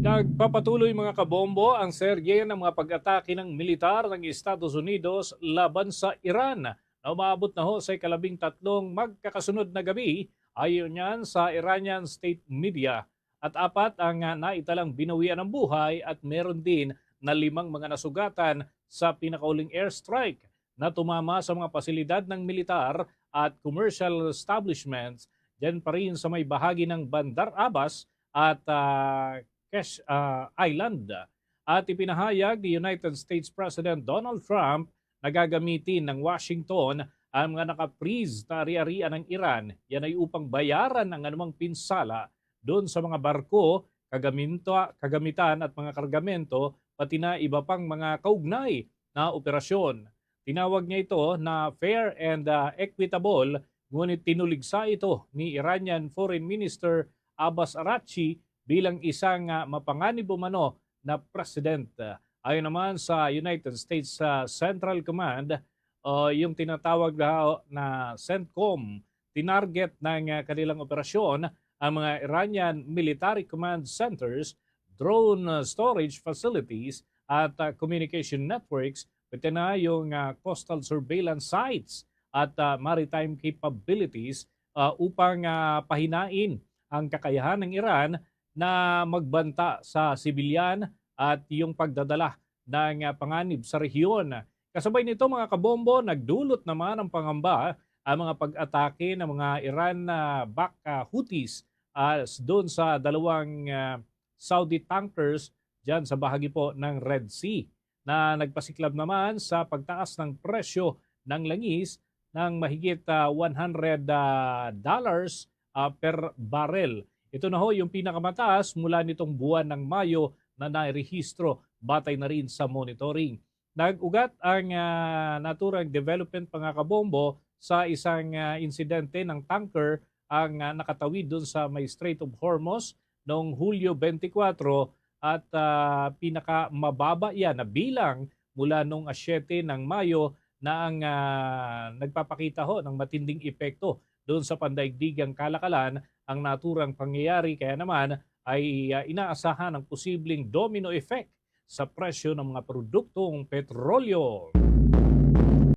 Nagpapatuloy mga kabombo ang serye ng mga pag-atake ng militar ng Estados Unidos laban sa Iran na umaabot na ho sa ikalabing-tatlong magkakasunod na gabi ayon yan sa Iranian state media. At apat ang naitalang binawian ng buhay at meron din na 5 mga nasugatan sa pinakauling airstrike na tumama sa mga pasilidad ng militar at commercial establishments dyan pa rin sa may bahagi ng Bandar Abbas at Island. At ipinahayag ni United States President Donald Trump na gagamitin ng Washington ang mga naka-freeze na ari-arian ng Iran. Yan ay upang bayaran ang anumang pinsala doon sa mga barko, kagamitan at mga kargamento, pati na iba pang mga kaugnay na operasyon. Tinawag niya ito na fair and equitable, ngunit tinuligsa ito ni Iranian Foreign Minister Abbas Araghchi bilang isang mapanganib umano na president. Ayon naman sa United States Central Command, yung tinatawag na CENTCOM, tinarget ng kanilang operasyon ang mga Iranian Military Command Centers, drone storage facilities at communication networks, pati na yung coastal surveillance sites at maritime capabilities upang pahinain ang kakayahan ng Iran na magbanta sa sibilyan at yung pagdadala ng panganib sa rehiyon. Kasabay nito mga kabombo, nagdulot naman ng pangamba ang mga pag-atake ng mga Iran-backed Houthis doon sa dalawang Saudi tankers dyan sa bahagi po ng Red Sea na nagpasiklab naman sa pagtaas ng presyo ng langis ng mahigit $100 per barrel. Ito na ho yung pinakamataas mula nitong buwan ng Mayo na nairehistro batay na rin sa monitoring. Nag-ugat ang naturang development mga kabombo sa isang insidente ng tanker ang nakatawid doon sa may Strait of Hormuz noong Hulyo 24 at pinakamababa yan na bilang mula noong 7 ng Mayo na ang nagpapakita ho ng matinding epekto doon sa pandaigdigang kalakalan ang naturang pangyayari, kaya naman ay inaasahan ang posibleng domino effect sa presyo ng mga produktong petrolyo.